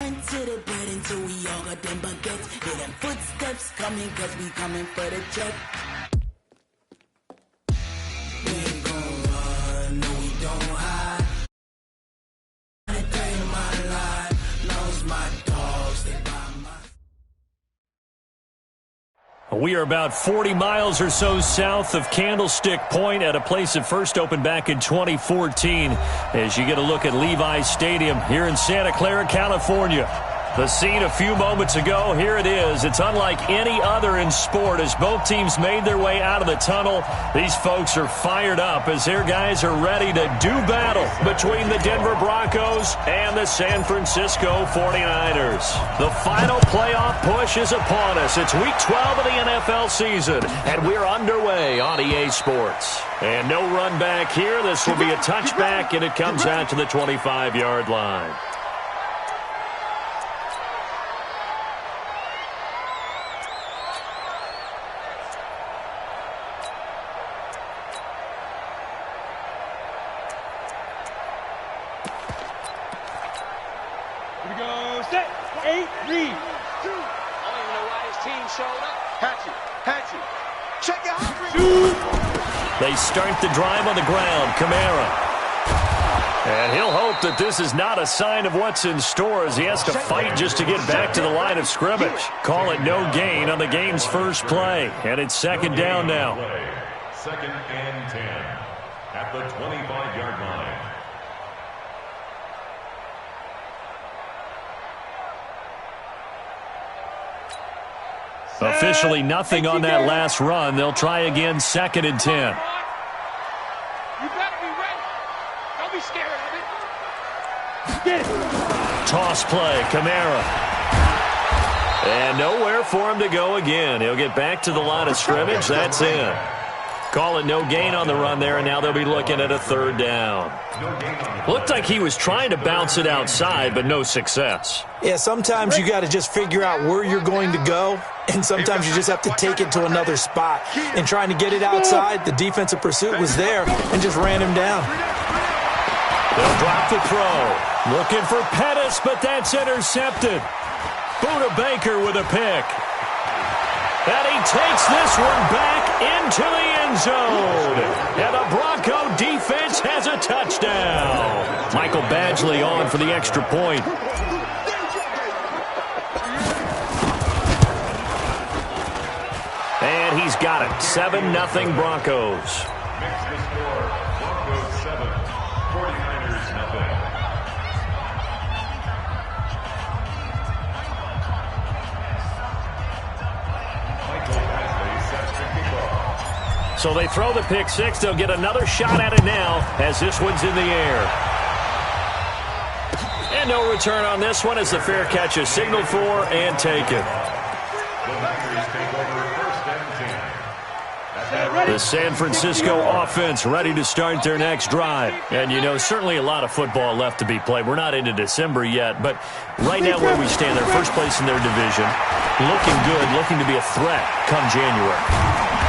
To the bed until we all got them baguettes. Hear them footsteps coming, cause we coming for the check. We ain't gon' run, no we don't hide. A day in my life, lost my dogs, they by my... We are about 40 miles or so south of Candlestick Point at a place that first opened back in 2014 as you get a look at Levi's Stadium here in Santa Clara, California. The scene a few moments ago, here it is. It's unlike any other in sport as both teams made their way out of the tunnel. These folks are fired up as their guys are ready to do battle between the Denver Broncos and the San Francisco 49ers. The final playoff push is upon us. It's week 12 of the NFL season, and we're underway on EA Sports. And no run back here. This will be a touchback, and it comes out to the 25-yard line. They start the drive on the ground. Kamara. And he'll hope that this is not a sign of what's in store as he has to fight just to get back to the line of scrimmage. Call it no gain on the game's first play. And it's second down now. Second and 10 at the 25-yard line. Officially nothing on that last run. They'll try again, second and 10. You better be ready. Don't be scared of it. Get it. Toss play, Kamara. And nowhere for him to go again. He'll get back to the line of scrimmage. That's in. Call it no gain on the run there, and now they'll be looking at a third down. Looked like he was trying to bounce it outside, but no success. Yeah, sometimes you got to just figure out where you're going to go, and sometimes you just have to take it to another spot. And trying to get it outside, the defensive pursuit was there and just ran him down. They'll drop the throw. Looking for Pettis, but that's intercepted. Buda Baker with a pick. And he takes this one back into the end zone. And the Bronco defense has a touchdown. Michael Badgley on for the extra point. And he's got it. 7-0 Broncos. Makes the score. Broncos 7, 49ers nothing. So they throw the pick six. They'll get another shot at it now as this one's in the air. And no return on this one as the fair catch is signaled for and taken. The San Francisco offense ready to start their next drive. And, you know, certainly a lot of football left to be played. We're not into December yet, but right now where we stand, they're first place in their division. Looking good, looking to be a threat come January.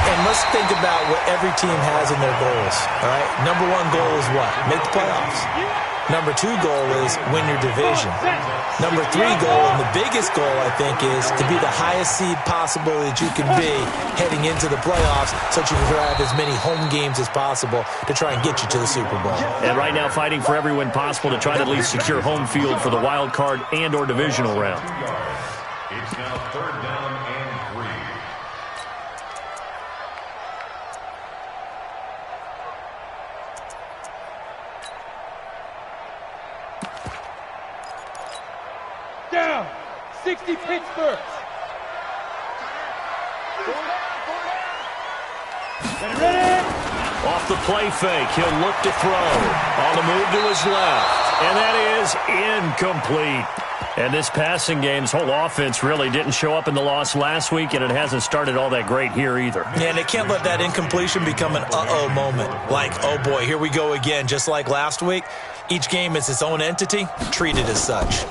And let's think about what every team has in their goals, all right? Number one goal is what? Make the playoffs. Number two goal is win your division. Number three goal, and the biggest goal, I think, is to be the highest seed possible that you can be heading into the playoffs so that you can have as many home games as possible to try and get you to the Super Bowl. And right now fighting for every win possible to try to at least secure home field for the wild card and or divisional round. It's now third down and 3. Down. 60 Pittsburgh. Ready? Off the play fake, he'll look to throw. On the move to his left. And that is incomplete. And this passing game's whole offense really didn't show up in the loss last week, and it hasn't started all that great here either. Yeah, and they can't let that incompletion become an uh-oh moment. Like, oh boy, here we go again. Just like last week, each game is its own entity, treated as such.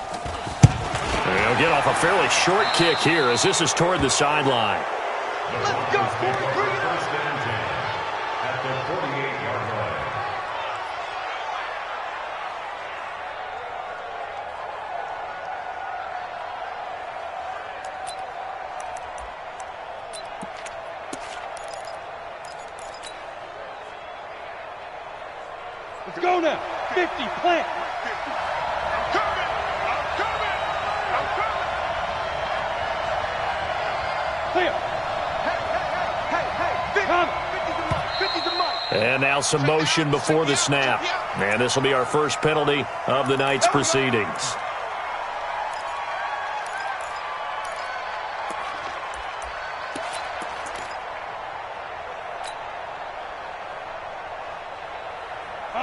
They'll get off a fairly short kick here as this is toward the sideline. Let's go. First and 10 at the 48-yard line. Let's go now. 50, plant. Clear. And now some motion before the snap. And this will be our first penalty of the night's proceedings.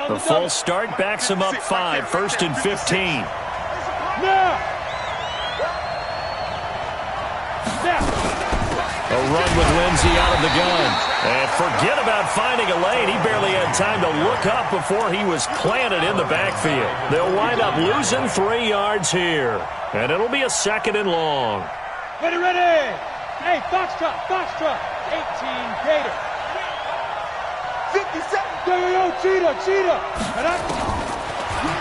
The false start backs him up 5, 1st and 15. Now. A run with Lindsey out of the gun. And forget about finding a lane. He barely had time to look up before he was planted in the backfield. They'll wind up losing 3 yards here. And it'll be a 2nd and long. Ready, ready. Hey, Foxtrot, Foxtrot. 18, Gator. 57. Yo, Cheetah.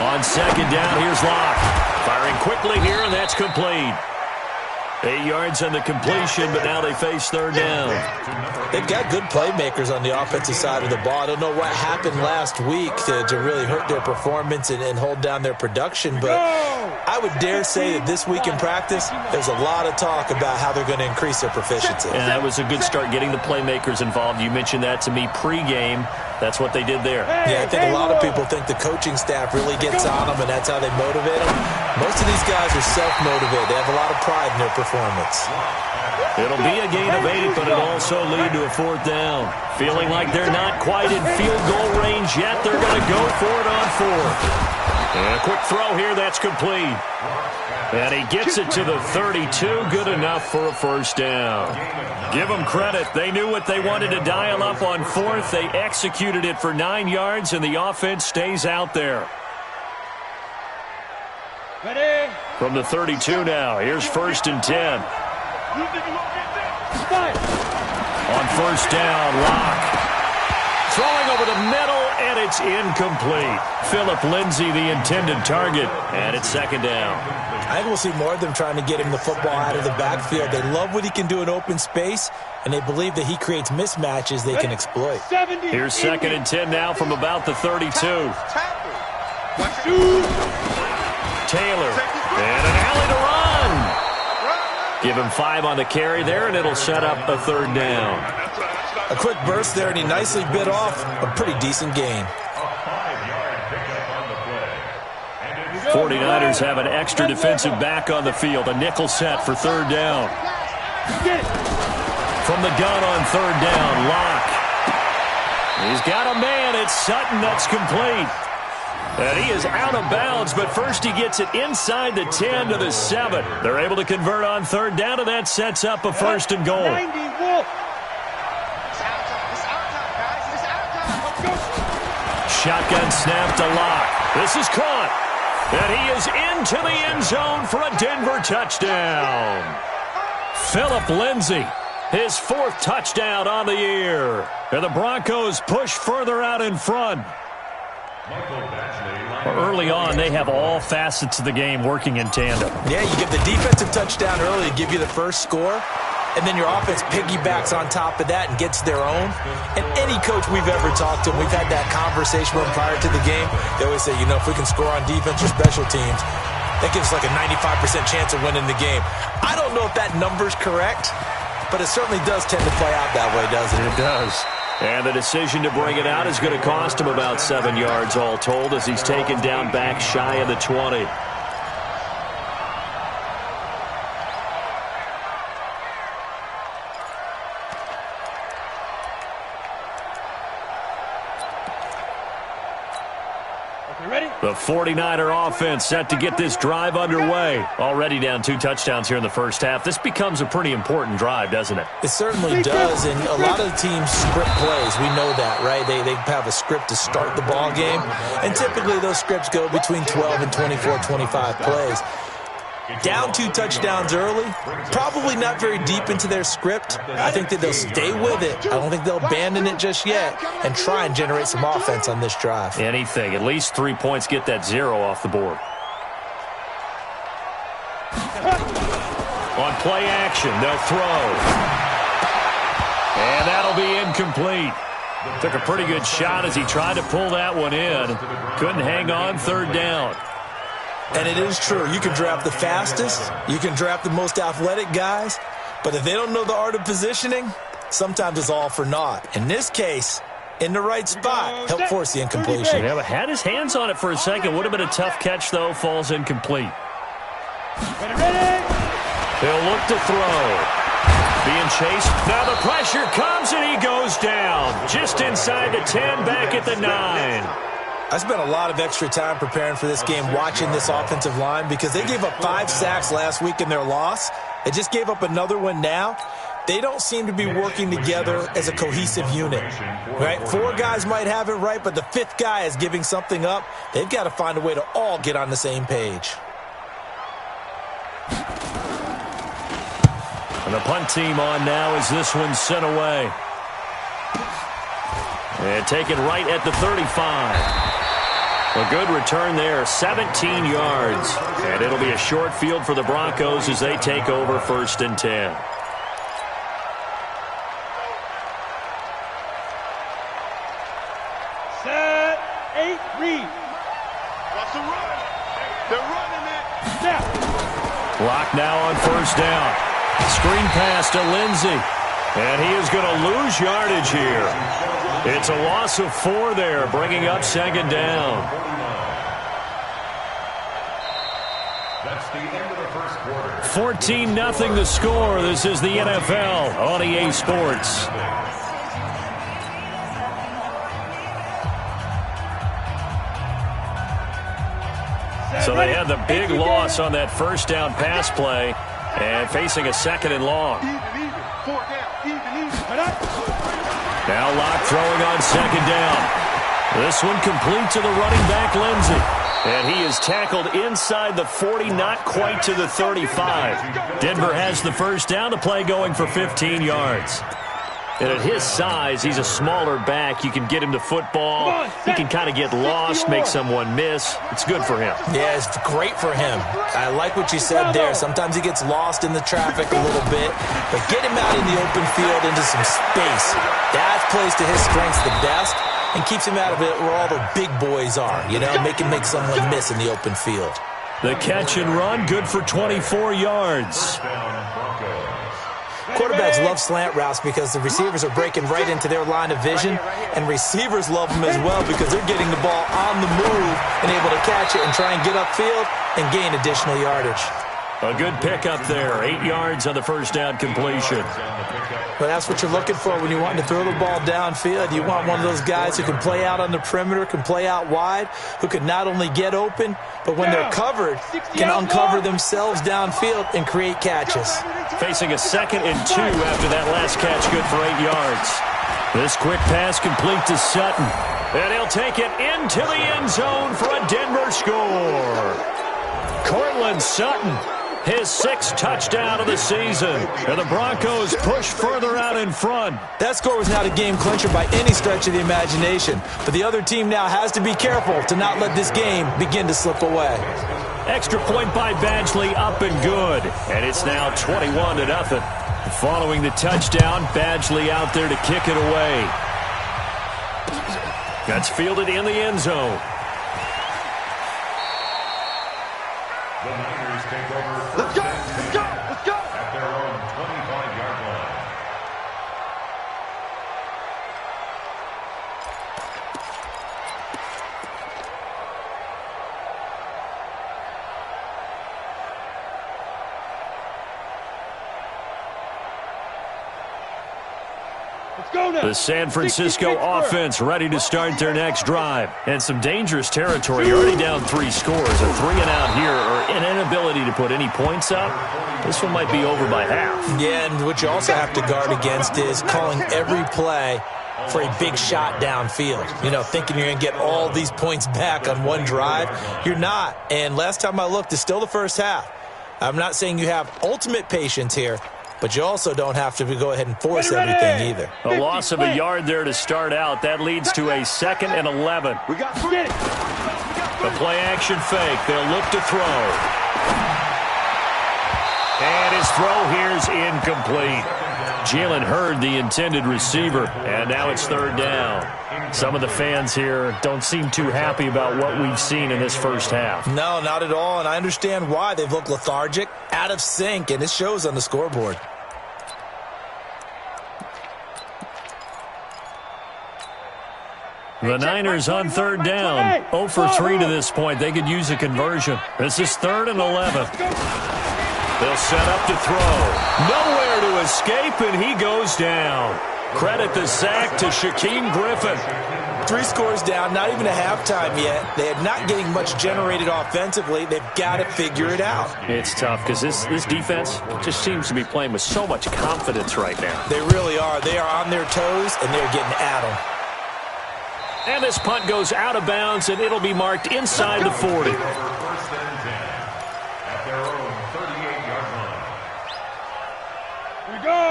On 2nd down, here's Locke. Firing quickly here, and that's complete. 8 yards on the completion, but now they face 3rd down. They've got good playmakers on the offensive side of the ball. I don't know what happened last week to really hurt their performance and hold down their production, but I would dare say that this week in practice, there's a lot of talk about how they're going to increase their proficiency. And that was a good start, getting the playmakers involved. You mentioned that to me pregame. That's what they did there. Yeah, I think a lot of people think the coaching staff really gets on them, and that's how they motivate them. Most of these guys are self-motivated. They have a lot of pride in their performance. It'll be a gain of 8, but it'll also lead to a 4th down. Feeling like they're not quite in field goal range yet, they're going to go for it on 4th. And a quick throw here, that's complete. And he gets it to the 32, good enough for a 1st down. Give them credit. They knew what they wanted to dial up on 4th. They executed it for 9 yards, and the offense stays out there. Ready. From the 32 now, here's 1st and 10. On 1st down, Locke. Throwing over the middle, and it's incomplete. Philip Lindsay, the intended target, and it's 2nd down. I think we'll see more of them trying to get him the football out of the backfield. They love what he can do in open space, and they believe that he creates mismatches they can exploit. Here's 2nd and 10 now from about the 32. Taylor, and an alley to run. Give him 5 on the carry there, and it'll set up a 3rd down. A quick burst there, and he nicely bit off a pretty decent gain. 49ers have an extra defensive back on the field. A nickel set for 3rd down. From the gun on 3rd down, Locke. He's got a man. It's Sutton. That's complete. And he is out of bounds, but first he gets it inside the 10 to the 7. They're able to convert on 3rd down, and that sets up a 1st and goal. Shotgun snap to Locke. This is caught. And he is into the end zone for a Denver touchdown. Philip Lindsay, his 4th touchdown on the year. And the Broncos push further out in front. Early on, they have all facets of the game working in tandem. Yeah, you give the defensive touchdown early to give you the first score, and then your offense piggybacks on top of that and gets their own. And any coach we've ever talked to, we've had that conversation with them prior to the game. They always say, if we can score on defense or special teams, that gives us like a 95% chance of winning the game. I don't know if that number's correct, but it certainly does tend to play out that way, doesn't it? It does. And the decision to bring it out is going to cost him about 7 yards all told as he's taken down back shy of the 20. The 49er offense set to get this drive underway. Already down 2 touchdowns here in the first half. This becomes a pretty important drive, doesn't it? It certainly does, and a lot of teams script plays. We know that, right? They have a script to start the ball game, and typically those scripts go between 12 and 24, 25 plays. Down 2 touchdowns early, probably not very deep into their script. I think that they'll stay with it. I don't think they'll abandon it just yet and try and generate some offense on this drive. Anything. At least 3 points, get that 0 off the board. On play action, they'll throw. And that'll be incomplete. Took a pretty good shot as he tried to pull that one in. Couldn't hang on, third down. And it is true. You can draft the fastest. You can draft the most athletic guys. But if they don't know the art of positioning, sometimes it's all for naught. In this case, in the right spot, helped force the incompletion. Yeah, but had his hands on it for a second. Would have been a tough catch, though. Falls incomplete. He'll look to throw. Being chased. Now the pressure comes, and he goes down. Just inside the 10, back at the 9. I spent a lot of extra time preparing for this game watching this offensive line because they gave up 5 sacks last week in their loss. They just gave up another one now. They don't seem to be working together as a cohesive unit. Right? 4 guys might have it right, but the 5th guy is giving something up. They've got to find a way to all get on the same page. And the punt team on now as this one's sent away. And taken right at the 35. A good return there, 17 yards. And it'll be a short field for the Broncos as they take over 1st and 10. Set, 8, read. What's the run? They're running it. Snap. Clock now on 1st down. Screen pass to Lindsey. And he is going to lose yardage here. It's a loss of 4 there, bringing up 2nd down. That's the end of the first quarter. 14-0 the score. This is the NFL on EA Sports. So they had the big loss on that 1st down pass play and facing a 2nd and long. Even. 4 down. Even. Now Locke throwing on 2nd down. This one complete to the running back, Lindsey. And he is tackled inside the 40, not quite to the 35. Denver has the 1st down, the play going for 15 yards. And at his size, he's a smaller back. You can get him to football. He can kind of get lost, make someone miss. It's good for him. Yeah, it's great for him. I like what you said there. Sometimes he gets lost in the traffic a little bit. But get him out in the open field into some space. That plays to his strengths the best and keeps him out of it where all the big boys are. You know, make him make someone miss in the open field. The catch and run, good for 24 yards. Quarterbacks love slant routes because the receivers are breaking right into their line of vision, and receivers love them as well because they're getting the ball on the move and able to catch it and try and get upfield and gain additional yardage. A good pickup there, 8 yards on the 1st down completion. Well, that's what you're looking for when you want to throw the ball downfield. You want one of those guys who can play out on the perimeter, can play out wide, who can not only get open, but when they're covered, can uncover themselves downfield and create catches. Facing a 2nd and 2 after that last catch, good for 8 yards. This quick pass complete to Sutton. And he'll take it into the end zone for a Denver score. Cortland Sutton, his 6th touchdown of the season. And the Broncos push further out in front. That score was not a game clincher by any stretch of the imagination. But the other team now has to be careful to not let this game begin to slip away. Extra point by Badgley, up and good. And it's now 21-0. Following the touchdown, Badgley out there to kick it away. That's fielded in the end zone. The Niners take over. Let's go! At their own 25-yard line. The San Francisco offense ready to start their next drive. And some dangerous territory. You're already down 3 scores. A 3-and-out here or an inability to put any points up. This one might be over by half. Yeah, and what you also have to guard against is calling every play for a big shot downfield. You know, thinking you're going to get all these points back on one drive. You're not. And last time I looked, it's still the first half. I'm not saying you have ultimate patience here, but you also don't have to go ahead and force everything either. A loss of a yard there to start out. That leads to a 2nd and 11. We got it. The play action fake. They'll look to throw. And his throw here is incomplete. Jalen Hurd, the intended receiver, and now it's third down. Some of the fans here don't seem too happy about what we've seen in this first half. No, not at all, and I understand why. They've looked lethargic, out of sync, and it shows on the scoreboard. The Niners on third down. 0 for 3 to this point. They could use a conversion. This is 3rd and 11. They'll set up to throw. Nowhere to escape, and he goes down. Credit the sack to Shaquem Griffin. 3 scores down, not even a halftime yet. They are not getting much generated offensively. They've got to figure it out. It's tough because this defense just seems to be playing with so much confidence right now. They really are. They are on their toes, and they're getting at them. And this punt goes out of bounds, and it'll be marked inside the 40.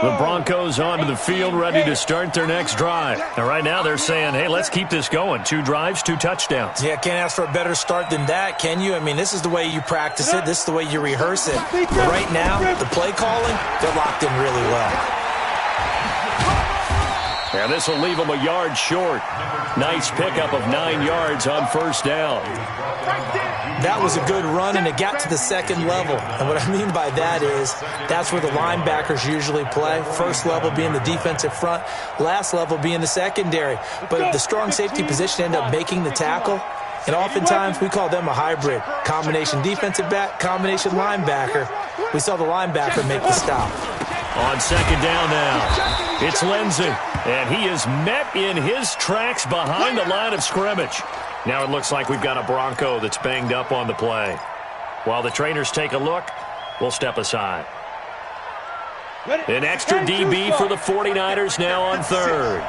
The Broncos onto the field, ready to start their next drive. And right now they're saying, hey, let's keep this going. 2 drives, 2 touchdowns. Yeah, can't ask for a better start than that, can you? I mean, this is the way you practice it. This is the way you rehearse it. But right now, the play calling, they're locked in really well. And this will leave them a yard short. Nice pickup of 9 yards on first down. That was a good run, and it got to the second level. And what I mean by that is that's where the linebackers usually play. First level being the defensive front, last level being the secondary. But the strong safety position ended up making the tackle. And oftentimes we call them a hybrid. Combination defensive back, combination linebacker. We saw the linebacker make the stop. On second down now, it's Lindsey, and he is met in his tracks behind the line of scrimmage. Now it looks like we've got a Bronco that's banged up on the play. While the trainers take a look, we'll step aside. An extra DB for the 49ers now on third.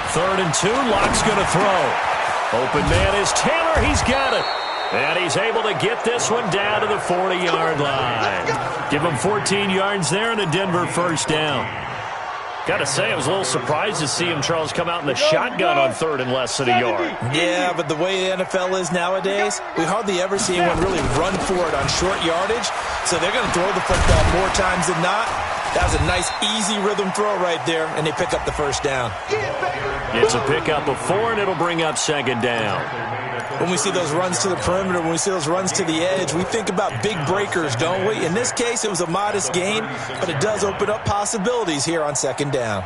3rd and 2, Locke's going to throw. Open man is Taylor, he's got it. And he's able to get this one down to the 40-yard line. Give him 14 yards there and a Denver first down. Got to say, I was a little surprised to see him, Charles, come out in the shotgun on 3rd and less than a yard. Yeah, but the way the NFL is nowadays, we hardly ever see anyone really run for it on short yardage. So they're going to throw the football more times than not. That was a nice, easy rhythm throw right there, and they pick up the first down. It's a pickup of 4, and it'll bring up second down. When we see those runs to the perimeter, when we see those runs to the edge, we think about big breakers, don't we? In this case, it was a modest gain, but it does open up possibilities here on second down.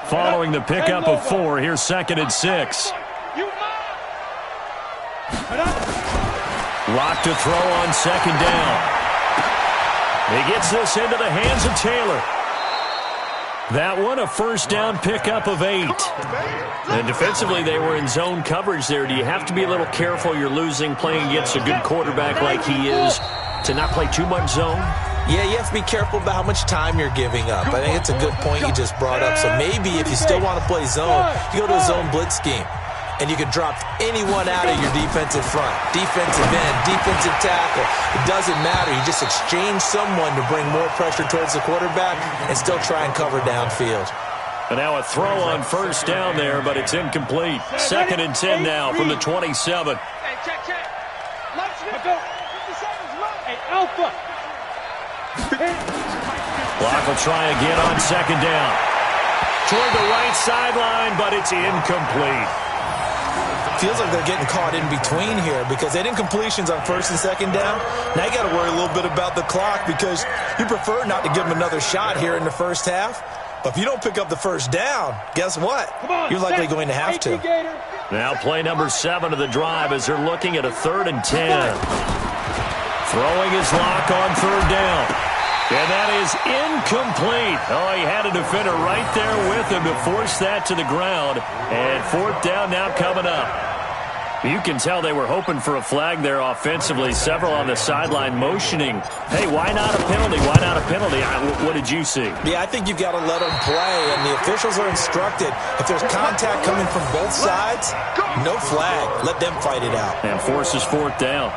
Following the pickup of 4, here's 2nd and 6. Lock to throw on second down. He gets this into the hands of Taylor. That one, a first down pickup of 8. And defensively, they were in zone coverage there. Do you have to be a little careful you're losing playing against a good quarterback like he is to not play too much zone? Yeah, you have to be careful about how much time you're giving up. I think it's a good point you just brought up. So maybe if you still want to play zone, you go to a zone blitz scheme. And you can drop anyone out of your defensive front, defensive end, defensive tackle. It doesn't matter. You just exchange someone to bring more pressure towards the quarterback and still try and cover downfield. And now a throw on first down there, but it's incomplete. 2nd and 10 now from the 27. Hey, check. Let's go. 50 seconds left. Hey, Alpha. Block will try again on second down. Toward the right sideline, but it's incomplete. Feels like they're getting caught in between here because they didn't completions on 1st and 2nd down. Now you got to worry a little bit about the clock because you prefer not to give them another shot here in the first half. But if you don't pick up the first down, guess what? You're likely going to have to. Now play number 7 of the drive as they're looking at a 3rd and 10. Throwing his Lock on 3rd down. And that is incomplete. Oh, he had a defender right there with him to force that to the ground. And 4th down now coming up. You can tell they were hoping for a flag there offensively. Several on the sideline motioning. Hey, why not a penalty? Why not a penalty? What did you see? Yeah, I think you've got to let them play. And the officials are instructed, if there's contact coming from both sides, no flag. Let them fight it out. And forces 4th down.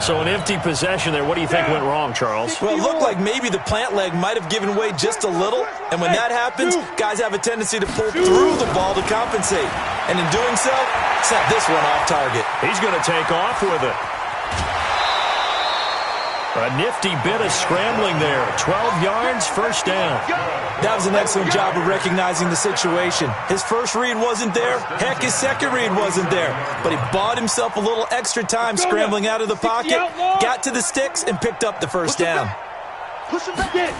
So an empty possession there. What do you think went wrong, Charles? Well, it looked like maybe the plant leg might have given way just a little. And when that happens, guys have a tendency to pull through the ball to compensate. And in doing so, set this one off target. He's going to take off with it. A nifty bit of scrambling there. 12 yards, first down. That was an excellent job of recognizing the situation. His first read wasn't there. Heck, his second read wasn't there. But he bought himself a little extra time scrambling out of the pocket, got to the sticks, and picked up the first down. Push him back in.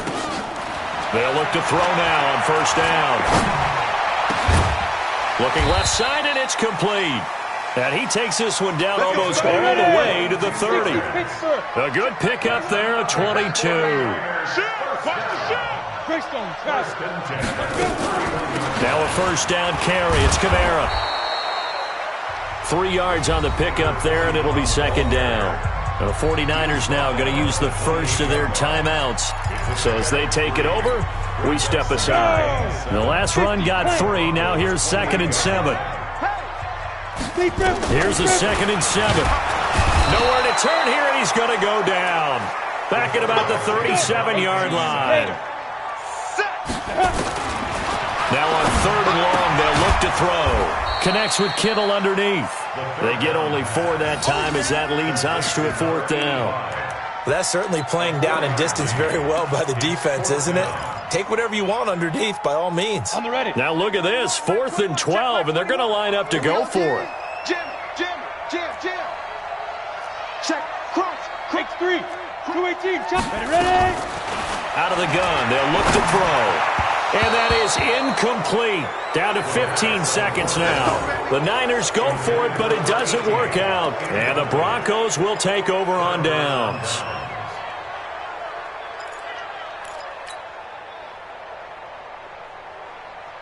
They'll look to throw now on first down. Looking left side, and it's complete. And he takes this one down almost all the way to the 30. A good pickup there at 22. Now a first down carry. It's Kamara. 3 yards on the pickup there, and it'll be second down. The 49ers now going to use the first of their timeouts. So as they take it over, we step aside. The last run got 3. Now here's 2nd and 7. Here's a 2nd and 7. Nowhere to turn here, and he's going to go down. Back at about the 37-yard line. Now on 3rd and long, they'll look to throw. Connects with Kittle underneath. They get only 4 that time as that leads us to a 4th down. Well, that's certainly playing down and distance very well by the defense, isn't it? Take whatever you want underneath, by all means. On the ready. Now look at this, 4th and 12, and they're going to line up to go for it. Jim. Check, cross, quick 3, 218, ready. Out of the gun, they'll look to throw. And that is incomplete. Down to 15 seconds now. The Niners go for it, but it doesn't work out. And the Broncos will take over on downs.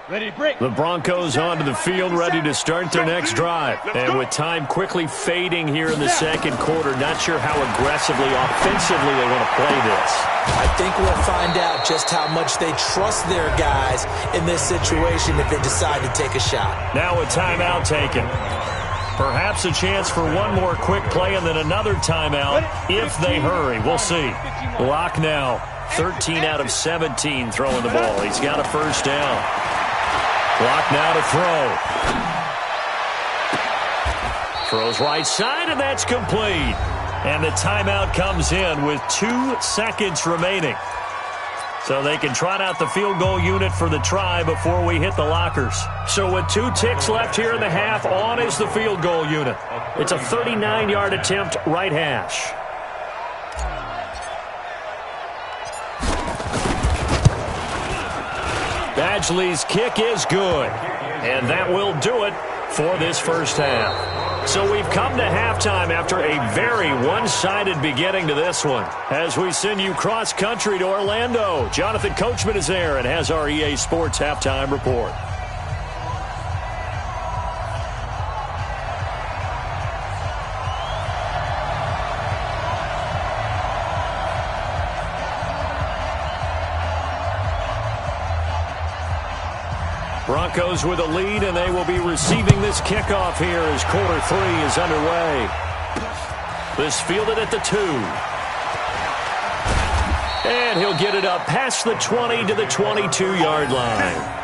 Ready to break. The Broncos onto the field, ready to start their next drive. And with time quickly fading here in the second quarter, not sure how aggressively, offensively they want to play this. I think we'll find out just how much they trust their guys in this situation if they decide to take a shot. Now a timeout taken. Perhaps a chance for one more quick play and then another timeout if they hurry. We'll see. Lock now. 13 out of 17 throwing the ball. He's got a first down. Clock now to throw. Throws right side, and that's complete. And the timeout comes in with 2 seconds remaining. So they can trot out the field goal unit for the try before we hit the lockers. So with 2 ticks left here in the half, on is the field goal unit. It's a 39-yard attempt, right hash. Badgley's kick is good, and that will do it for this first half. So we've come to halftime after a very one-sided beginning to this one. As we send you cross-country to Orlando, Jonathan Coachman is there and has our EA Sports halftime report. Broncos with a lead, and they will be receiving this kickoff here as quarter 3 is underway. This fielded at the 2. And he'll get it up past the 20 to the 22-yard line.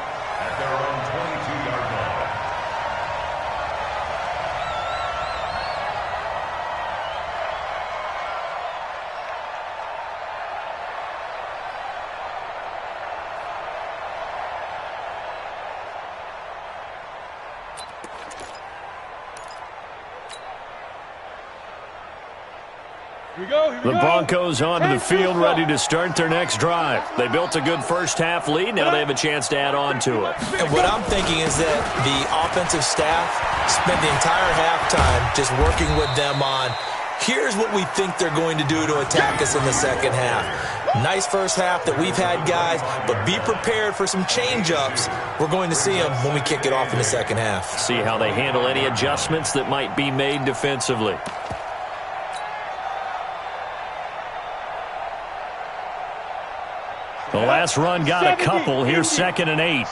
The Broncos onto the field, ready to start their next drive. They built a good first-half lead. Now they have a chance to add on to it. And what I'm thinking is that the offensive staff spent the entire halftime just working with them on, here's what we think they're going to do to attack us in the second half. Nice first half that we've had, guys, but be prepared for some change-ups. We're going to see them when we kick it off in the second half. See how they handle any adjustments that might be made defensively. The last run got a couple. Here's 2nd and 8.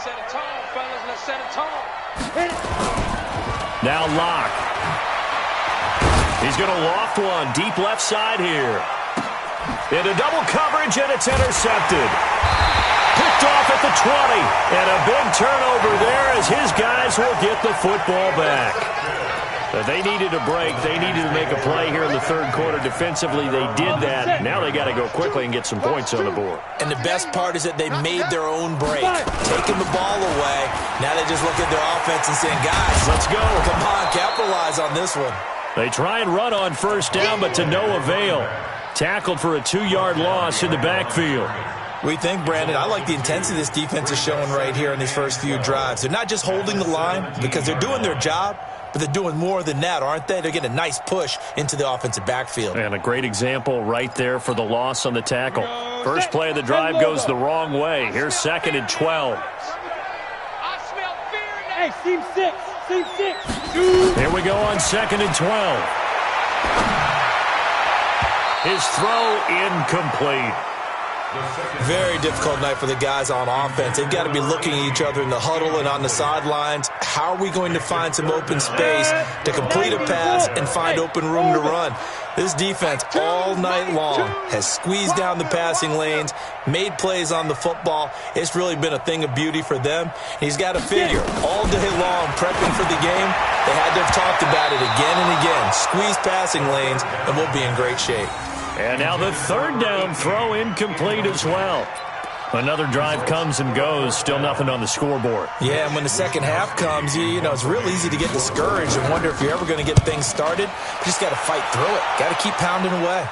Now Locke. He's going to loft one deep left side here. Into double coverage, and it's intercepted. Picked off at the 20. And a big turnover there as his guys will get the football back. They needed a break. They needed to make a play here in the third quarter. Defensively, they did that. Now they got to go quickly and get some points on the board. And the best part is that they made their own break, taking the ball away. Now they just look at their offense and saying, guys, let's go. Come on, capitalize on this one. They try and run on first down, but to no avail. Tackled for a 2-yard loss in the backfield. We think, Brandon, I like the intensity this defense is showing right here in these first few drives. They're not just holding the line because they're doing their job, but they're doing more than that, aren't they? They're getting a nice push into the offensive backfield. And a great example right there for the loss on the tackle. First play of the drive goes the wrong way. Here's 2nd and 12. Hey, seam 6. Here we go on 2nd and 12. His throw incomplete. Very difficult night for the guys on offense. They've got to be looking at each other in the huddle and on the sidelines. How are we going to find some open space to complete a pass and find open room to run? This defense all night long has squeezed down the passing lanes, made plays on the football. It's really been a thing of beauty for them. He's got to figure all day long prepping for the game. They had to have talked about it again and again. Squeeze passing lanes, and we'll be in great shape. And now the third down throw incomplete as well. Another drive comes and goes. Still nothing on the scoreboard. Yeah, and when the second half comes, you know, it's real easy to get discouraged and wonder if you're ever going to get things started. You just got to fight through it. Got to keep pounding away.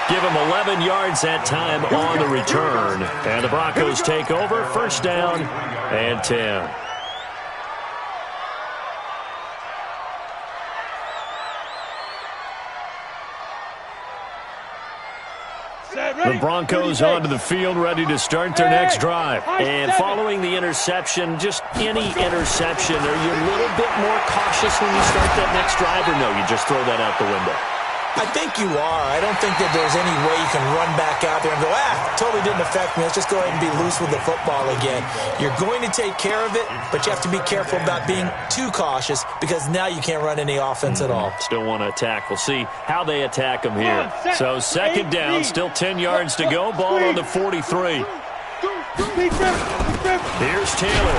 Give him 11 yards that time on the return. And the Broncos take over. First down and 10. The Broncos onto the field, ready to start their next drive. And following the interception, just any interception, are you a little bit more cautious when you start that next drive, or no, you just throw that out the window? I think you are. I don't think that there's any way you can run back out there and go, totally didn't affect me. Let's just go ahead and be loose with the football again. You're going to take care of it, but you have to be careful about being too cautious because now you can't run any offense at all. Still want to attack. We'll see how they attack them here. So second down, still 10 yards to go. Ball on the 43. Here's Taylor.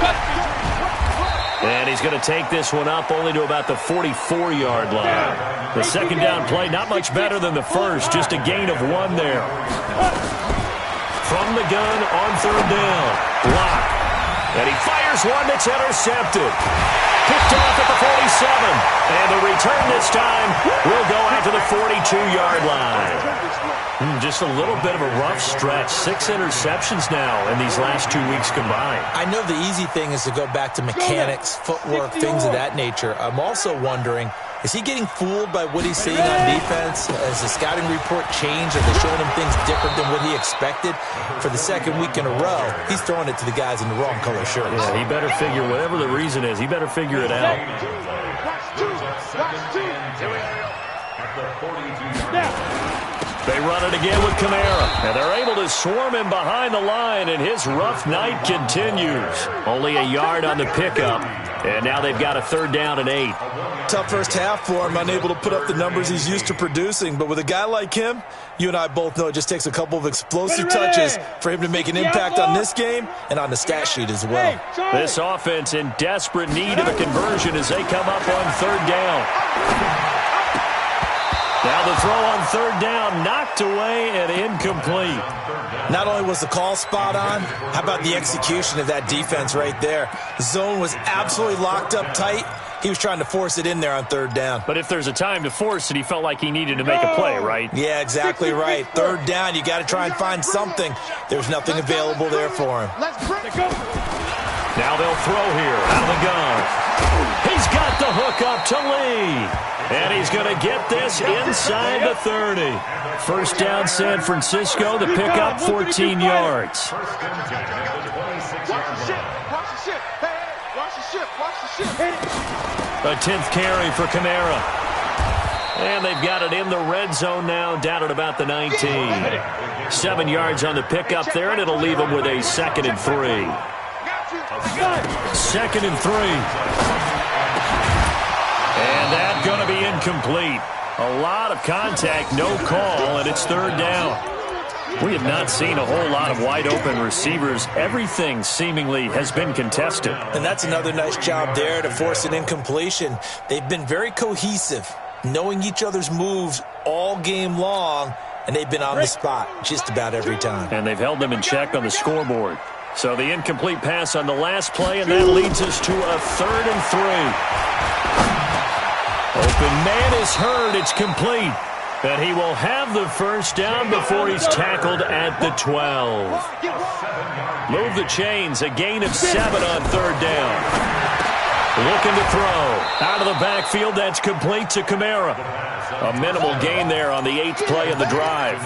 And he's going to take this one up only to about the 44-yard line. The second down play, not much better than the first, just a gain of 1 there. From the gun on third down. Block. And he fires one that's intercepted. Picked off at the 47. And the return this time will go out to the 42-yard line. Just a little bit of a rough stretch. 6 interceptions now in these last 2 weeks combined. I know the easy thing is to go back to mechanics, footwork, things of that nature. I'm also wondering, is he getting fooled by what he's seeing on defense? Has the scouting report changed? Are they showing him things different than what he expected? For the second week in a row, he's throwing it to the guys in the wrong color shirts. Yeah, he better figure, whatever the reason is, he better figure it out. They run it again with Kamara, and they're able to swarm him behind the line, and his rough night continues. Only a yard on the pickup, and now they've got a third down and 8. Tough first half for him, unable to put up the numbers he's used to producing. But with a guy like him, you and I both know it just takes a couple of explosive touches for him to make an impact on this game and on the stat sheet as well. This offense in desperate need of a conversion as they come up on third down. Now the throw on third down, knocked away and incomplete. Not only was the call spot on, how about the execution of that defense right there? The zone was absolutely locked up tight. He was trying to force it in there on third down. But if there's a time to force it, he felt like he needed to make a play, right? Yeah, exactly right. Third down, you got to try and find something. There's nothing available there for him. Now they'll throw here out of the gun. He's got the hook up to Lee. And he's going to get this inside the 30. First down, San Francisco. The pickup, 14 yards. A 10th carry for Kamara. And they've got it in the red zone now, down at about the 19. 7 yards on the pickup there, and it'll leave them with a 2nd and 3. 2nd and 3. And that's going to be incomplete. A lot of contact, no call, and it's third down. We have not seen a whole lot of wide-open receivers. Everything seemingly has been contested. And that's another nice job there to force an incompletion. They've been very cohesive, knowing each other's moves all game long, and they've been on the spot just about every time. And they've held them in check on the scoreboard. So the incomplete pass on the last play, and that leads us to a 3rd and 3. Open man is heard. It's complete. And he will have the first down before he's tackled at the 12. Move the chains. A gain of 7 on 3rd down. Looking to throw. Out of the backfield, that's complete to Kamara. A minimal gain there on the 8th play of the drive.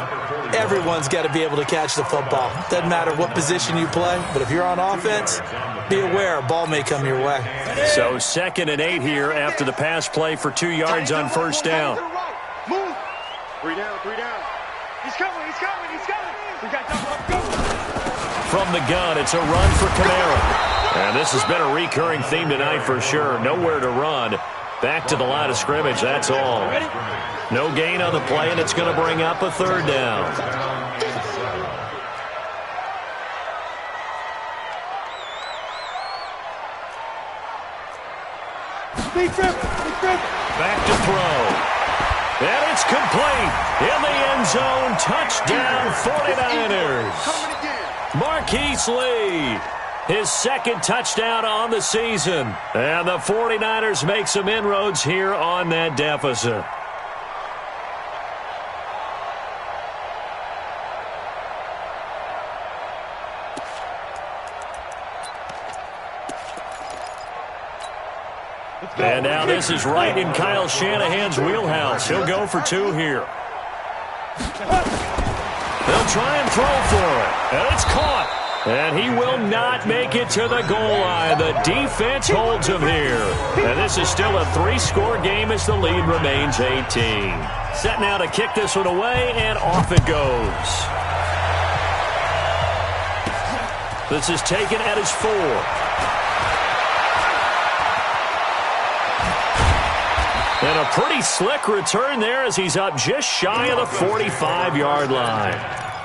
Everyone's got to be able to catch the football. Doesn't matter what position you play, but if you're on offense, be aware a ball may come your way. So 2nd and 8 here after the pass play for 2 yards on 1st down. Move. 3 down, 3 down. He's coming, he's coming, he's coming. We got double up, go. From the gun, it's a run for Kamara. And this has been a recurring theme tonight for sure. Nowhere to run. Back to the line of scrimmage, that's all. No gain on the play, and it's going to bring up a 3rd down. Back to throw. And it's complete. In the end zone, touchdown 49ers. Marquise Lee. His 2nd touchdown on the season. And the 49ers make some inroads here on that deficit. And now this is right in Kyle Shanahan's wheelhouse. He'll go for 2 here. They'll try and throw for it. And it's caught. And he will not make it to the goal line. The defense holds him here. And this is still a 3-score game as the lead remains 18. Set now to kick this one away, and off it goes. This is taken at his 4. And a pretty slick return there as he's up just shy of the 45-yard line.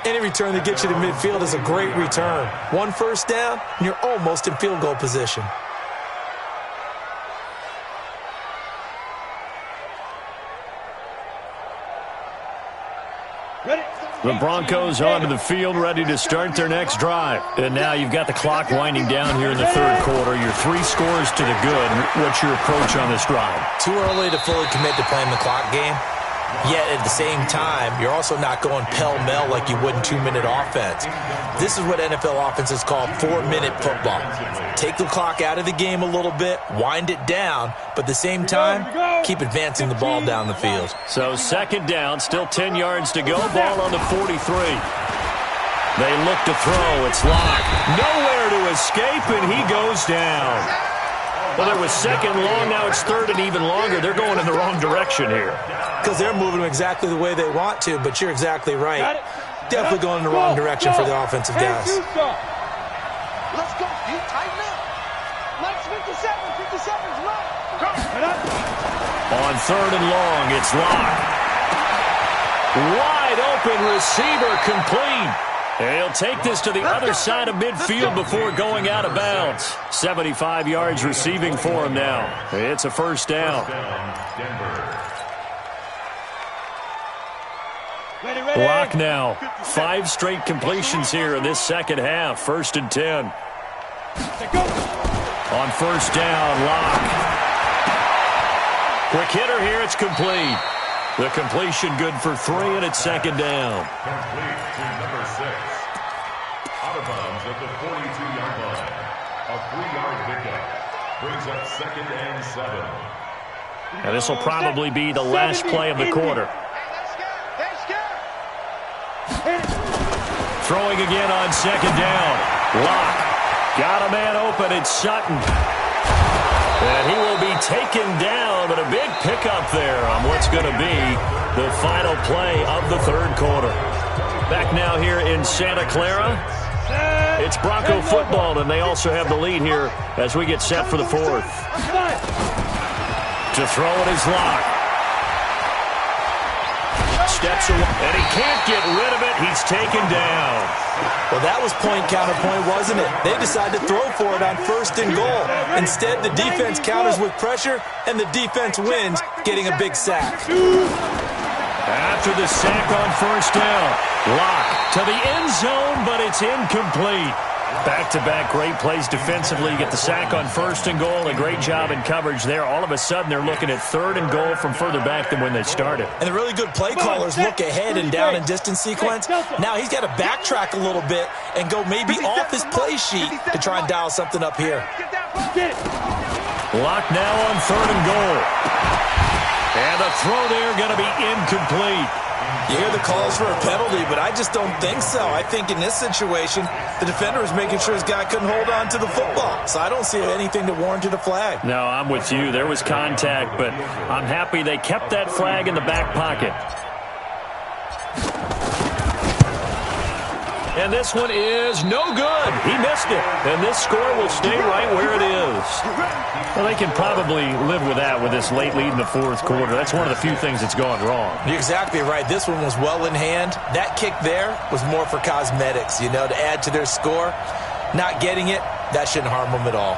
Any return that gets you to midfield is a great return. 1 first down, and you're almost in field goal position. The Broncos onto the field, ready to start their next drive. And now you've got the clock winding down here in the 3rd quarter. You're 3 scores to the good. What's your approach on this drive? Too early to fully commit to playing the clock game. Yet at the same time, you're also not going pell-mell like you would in 2-minute offense. This is what NFL offenses call 4-minute football. Take the clock out of the game a little bit, wind it down, but at the same time, keep advancing the ball down the field. So 2nd down, still 10 yards to go, ball on the 43. They look to throw, it's locked. Nowhere to escape, and he goes down. Well, there was 2nd long, now it's 3rd and even longer. They're going in the wrong direction here. Because they're moving them exactly the way they want to, but you're exactly right. Definitely going in the wrong direction for the offensive guys. Let's go, you tighten up. Let's 57's right. On 3rd and long, it's locked. Wide open receiver complete. And he'll take this to the other side of midfield before going out of bounds. 75 yards receiving for him now. It's a 1st down. Lock now. 5 straight completions here in this 2nd half. 1st and 10. On 1st down, Lock. Quick hitter here, it's complete. The completion good for 3, and it's 2nd down. Complete to number 6. Out of bounds at the 42-yard line. A 3-yard pickup. Brings up 2nd and 7. And this will probably be the last play of the quarter. Throwing again on 2nd down. Lock. Got a man open. It's Sutton. And he will be taken down, but a big pickup there on what's going to be the final play of the 3rd quarter. Back now here in Santa Clara. It's Bronco football, and they also have the lead here as we get set for the 4th. To throw it is Lock. steps away, and he can't get rid of it. He's taken down. Well, that was point counterpoint, wasn't it? They decided to throw for it on 1st and goal. Instead, the defense counters with pressure, and the defense wins, getting a big sack. After the sack on 1st down, Locke to the end zone, but it's incomplete. Back-to-back great plays defensively. You get the sack on 1st and goal. A great job in coverage there. All of a sudden, they're looking at 3rd and goal from further back than when they started. And the really good play callers look ahead and down and distance sequence. Now he's got to backtrack a little bit and go maybe off his play sheet to try and dial something up here. Locke now on 3rd and goal. And the throw there going to be incomplete. You hear the calls for a penalty, but I just don't think so. I think in this situation, the defender was making sure his guy couldn't hold on to the football. So I don't see anything that warranted a flag. No, I'm with you. There was contact, but I'm happy they kept that flag in the back pocket. And this one is no good. He missed it. And this score will stay right where it is. Well, they can probably live with that with this late lead in the 4th quarter. That's one of the few things that's gone wrong. You're exactly right. This one was well in hand. That kick there was more for cosmetics, you know, to add to their score. Not getting it, that shouldn't harm them at all.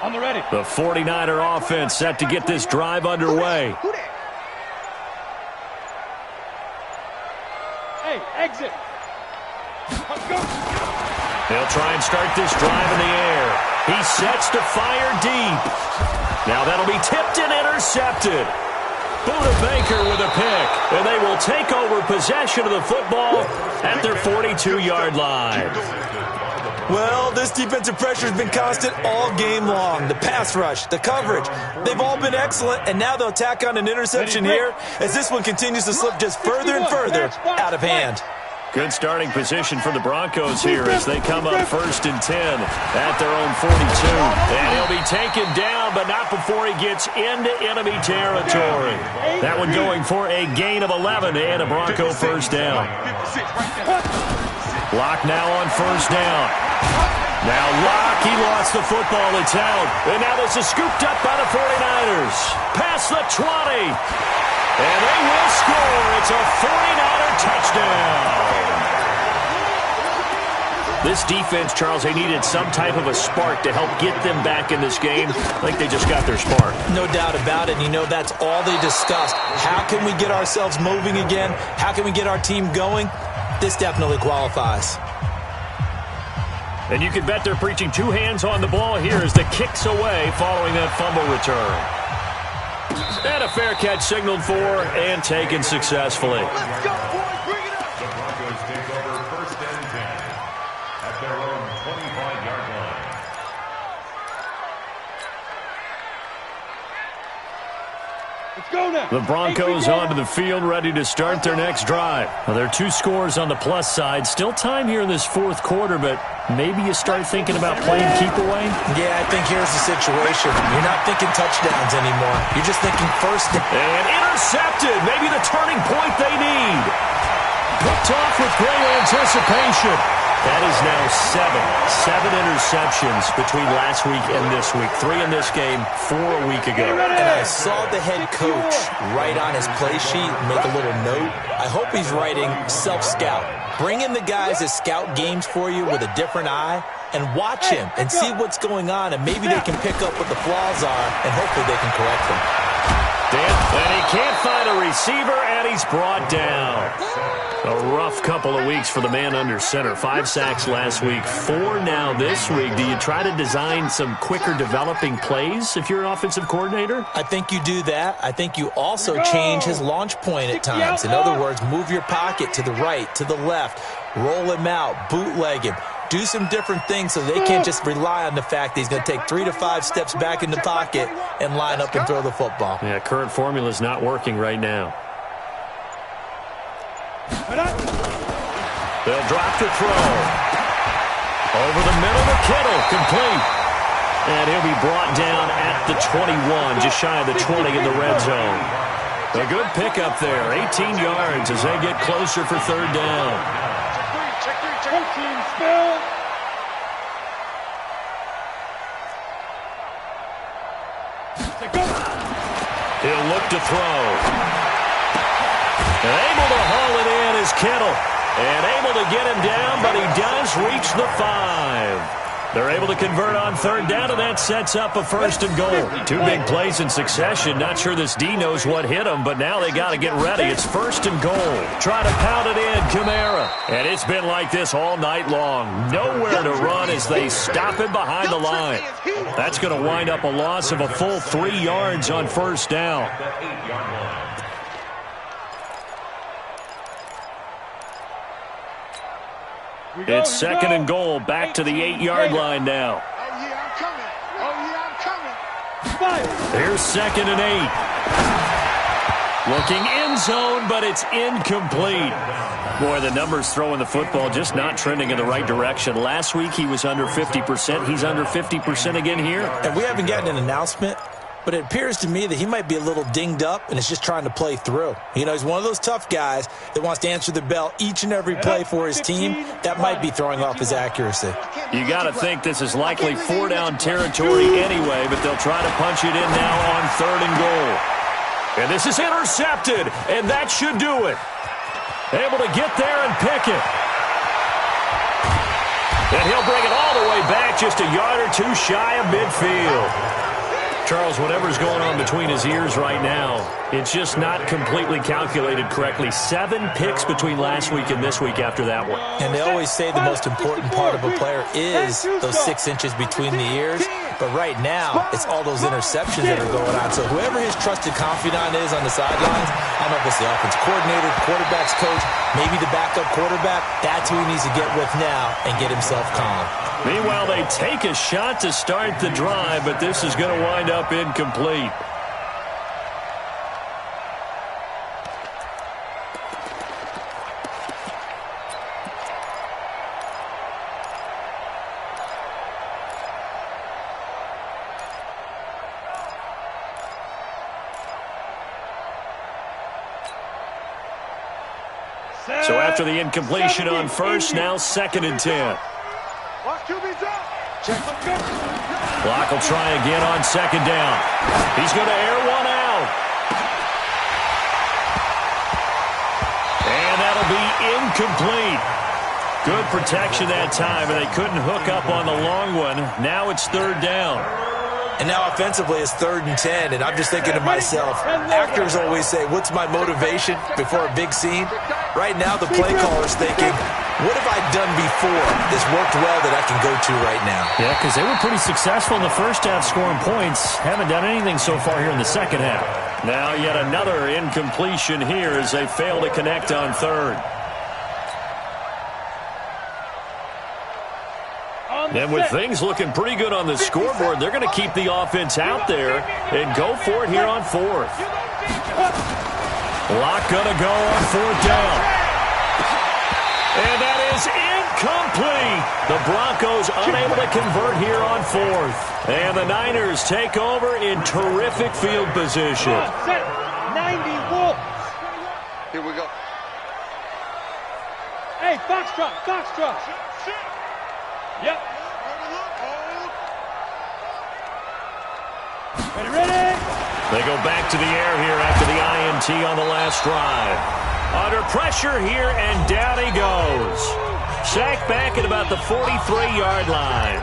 On the ready. The 49er offense set to get this drive underway. Hey, exit. Let's go. They'll try and start this drive in the air. He sets to fire deep. Now that'll be tipped and intercepted. Buda Baker with a pick, and they will take over possession of the football at their 42-yard line. Well, this defensive pressure has been constant all game long. The pass rush, the coverage, they've all been excellent, and now they'll tack on an interception here as this one continues to slip just further and further out of hand. Good starting position for the Broncos here as they come up 1st and 10 at their own 42. And he'll be taken down, but not before he gets into enemy territory. That one going for a gain of 11 and a Bronco 1st down. Locke now on 1st down. Now Locke, he lost the football. It's out. And now this is scooped up by the 49ers. Past the 20. And they will score. It's a 49er touchdown. This defense, Charles, they needed some type of a spark to help get them back in this game. I think they just got their spark. No doubt about it. You know, that's all they discussed. How can we get ourselves moving again? How can we get our team going? This definitely qualifies. And you can bet they're preaching 2 hands on the ball here as the kick's away following that fumble return. And a fair catch signaled for and taken successfully. Let's go, boys. Bring it up. The Broncos take over 1st and 10 at their own 25-yard line. Let's go now. The Broncos onto the field, ready to start their next drive. Well, there are 2 scores on the plus side. Still time here in this 4th quarter, but maybe you start thinking about playing keep away? Yeah, I think here's the situation. You're not thinking touchdowns anymore. You're just thinking 1st down. And intercepted. Maybe the turning point they need. Picked off with great anticipation. That is now 7 interceptions between last week and this week. 3 in this game, 4 a week ago. And I saw the head coach write on his play sheet, make a little note. I hope he's writing self-scout. Bring in the guys that scout games for you with a different eye and watch him and see what's going on, and maybe they can pick up what the flaws are, and hopefully they can correct them. And he can't find a receiver, and he's brought down. A rough couple of weeks for the man under center. 5 sacks last week, 4 now this week. Do you try to design some quicker developing plays if you're an offensive coordinator? I think you do that. I think you also change his launch point at times. In other words, move your pocket to the right, to the left, roll him out, bootleg him. Do some different things so they can't just rely on the fact that he's going to take 3 to 5 steps back in the pocket and line up and throw the football. Yeah, current formula is not working right now. They'll drop to throw. Over the middle to Kittle, complete. And he'll be brought down at the 21, just shy of the 20 in the red zone. A good pickup there. 18 yards as they get closer for third down. Check three. Spill. He'll look to throw. And able to haul it in is Kittle. And able to get him down, but he does reach the 5. They're able to convert on third down, and that sets up a first and goal. Two big plays in succession. Not sure this D knows what hit him, but now they got to get ready. It's first and goal. Try to pound it in, Kamara. And it's been like this all night long. Nowhere to run as they stop him behind the line. That's going to wind up a loss of a full 3 yards on first down. It's second and goal, back to the 8-yard line now. Oh, yeah, I'm coming. Here's second and 8. Looking end zone, but it's incomplete. Boy, the numbers throwing the football just not trending in the right direction. Last week he was under 50%. He's under 50% again here. And we haven't gotten an announcement, but it appears to me that he might be a little dinged up and is just trying to play through. You know, he's one of those tough guys that wants to answer the bell each and every play for his team. That might be throwing off his accuracy. You got to think this is likely 4-down territory anyway, but they'll try to punch it in now on third and goal. And this is intercepted, and that should do it. Able to get there and pick it. And he'll bring it all the way back, just a yard or two shy of midfield. Charles, whatever's going on between his ears right now, it's just not completely calculated correctly. 7 picks between last week and this week after that one. And they always say the most important part of a player is those 6 inches between the ears. But right now, it's all those interceptions that are going on. So whoever his trusted confidant is on the sidelines, I don't know if it's the offense coordinator, quarterback's coach, maybe the backup quarterback, that's who he needs to get with now and get himself calm. Meanwhile, they take a shot to start the drive, but this is going to wind up incomplete. So after the incompletion on first, now second and 10. Block will try again on second down. He's going to air one out. And that'll be incomplete. Good protection that time, and they couldn't hook up on the long one. Now it's third down. And now offensively it's third and 10, and I'm just thinking to myself, actors always say, what's my motivation before a big scene? Right now the play caller's thinking, what have I done before that's worked well that I can go to right now? Yeah, because they were pretty successful in the first half scoring points. Haven't done anything so far here in the second half. Now yet another incompletion here as they fail to connect on third. And with things looking pretty good on the scoreboard, they're going to keep the offense out there and go for it here on fourth. Lock going to go on fourth down. And that is incomplete. The Broncos unable to convert here on fourth. And the Niners take over in terrific field position. 90 Wolves. Here we go. Hey, Foxtrot. Yep. Ready? They go back to the air here after the INT on the last drive. Under pressure here, and down he goes. Sacked back at about the 43-yard line.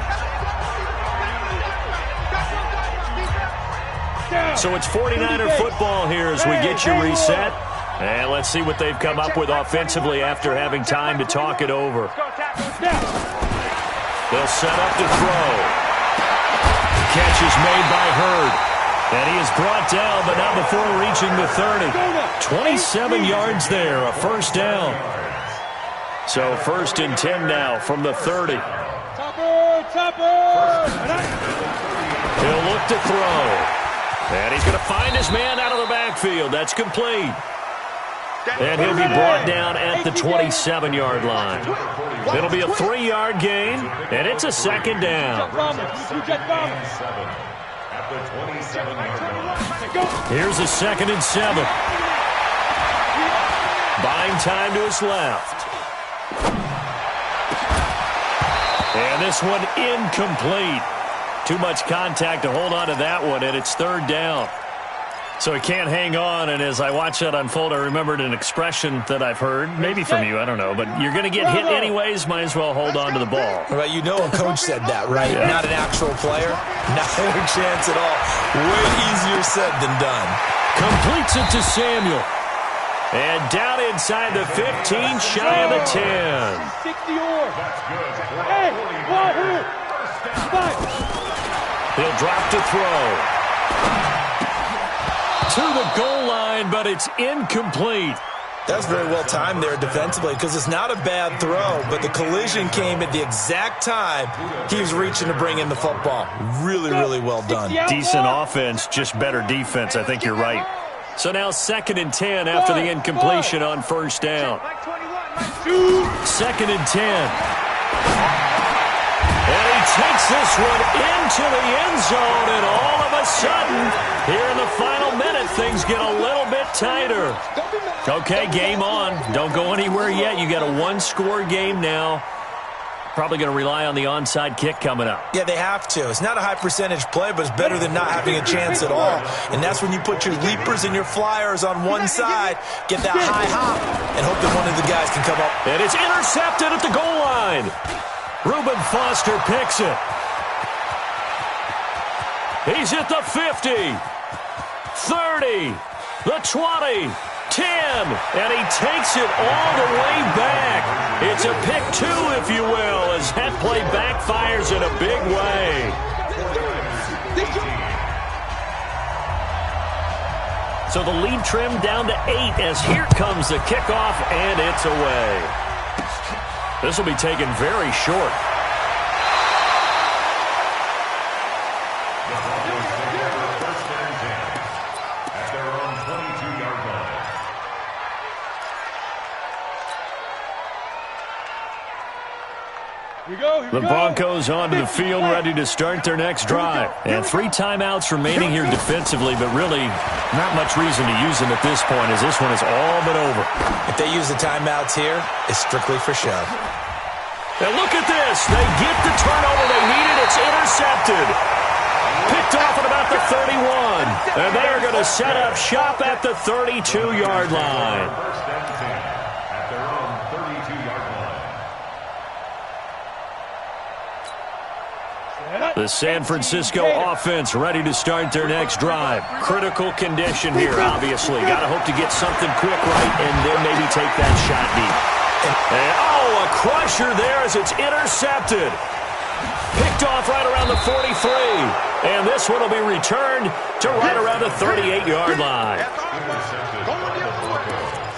So it's 49er football here as we get you reset. And let's see what they've come up with offensively after having time to talk it over. They'll set up to throw. Catch is made by Hurd. And he is brought down, but not before reaching the 30. 27 yards there, a first down. So first and 10 now from the 30. He'll look to throw. And he's going to find his man out of the backfield. That's complete. And he'll be brought down at the 27-yard line. It'll be a 3-yard gain, and it's a second down. Here's a second and 7. buying time to his left. And this one incomplete. Too much contact to hold on to that one, and it's third down. So he can't hang on, and as I watch that unfold, I remembered an expression that I've heard, maybe from you, I don't know, but you're going to get hit anyways, might as well hold on to the ball. Right, you know a coach said that, right? Yeah. Not an actual player. Not a chance at all. Way easier said than done. Completes it to Samuel. And down inside the 15, shy of the 10. 60 or. Hey, Wahoo! He'll drop to throw. To the goal line, but it's incomplete. That's very well timed there defensively because it's not a bad throw, but the collision came at the exact time he was reaching to bring in the football. Really, really well done. Decent offense, just better defense. I think you're right. So now 2nd and 10 after the incompletion on first down. 2nd and 10. And he takes this one into the end zone, and all of a sudden, here in the final minute, things get a little bit tighter. Okay, game on. Don't go anywhere yet. You got a one-score game now. Probably going to rely on the onside kick coming up. Yeah, they have to. It's not a high-percentage play, but it's better than not having a chance at all. And that's when you put your leapers and your flyers on one side, get that high hop, and hope that one of the guys can come up. And it's intercepted at the goal line. Reuben Foster picks it. He's at the 50, 30, the 20, 10, and he takes it all the way back. It's a pick two, if you will, as that play backfires in a big way. So the lead trimmed down to 8 as here comes the kickoff, and it's away. This will be taken very short. The Broncos onto the field, ready to start their next drive. And 3 timeouts remaining here defensively, but really not much reason to use them at this point, as this one has all but over. If they use the timeouts here, it's strictly for show. And look at this. They get the turnover they needed. It's intercepted. Picked off at about the 31. And they are going to set up shop at the 32-yard line. First and 10 at their own 32-yard line. The San Francisco offense ready to start their next drive. Critical condition here, obviously. Got to hope to get something quick right and then maybe take that shot deep. And, a crusher there as it's intercepted. Picked off right around the 43. And this one will be returned to right around the 38-yard line. Intercepted by the Broncos.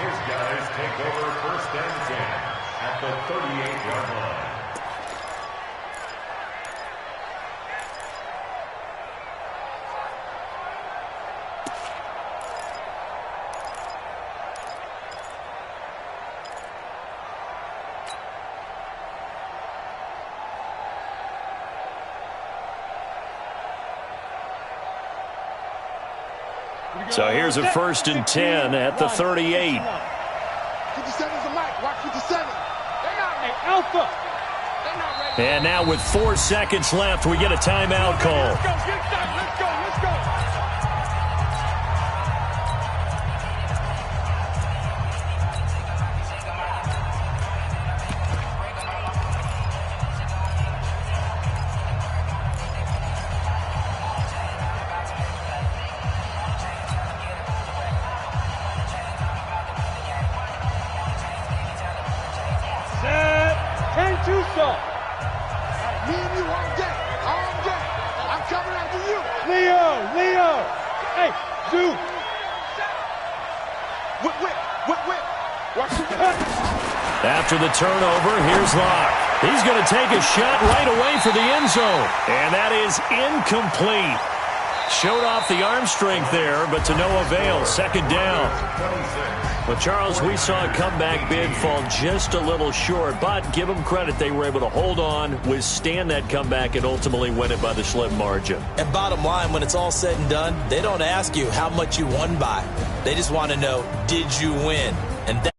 His guys take over first and 10 at the 38-yard line. So here's a 1st and 10 at the 38. 57's a mic. Watch 57. Alpha. And now with 4 seconds left, we get a timeout call. Let's go. Let's go. Me and you all day. I'm coming after you. Leo. Hey, Zoo. Whip. Watch it. After the turnover, here's Locke. He's going to take a shot right away for the end zone. And that is incomplete. Showed off the arm strength there, but to no avail. Second down. Well, Charles, we saw a comeback bid fall just a little short, but give them credit. They were able to hold on, withstand that comeback, and ultimately win it by the slim margin. And bottom line, when it's all said and done, they don't ask you how much you won by. They just want to know, did you win? And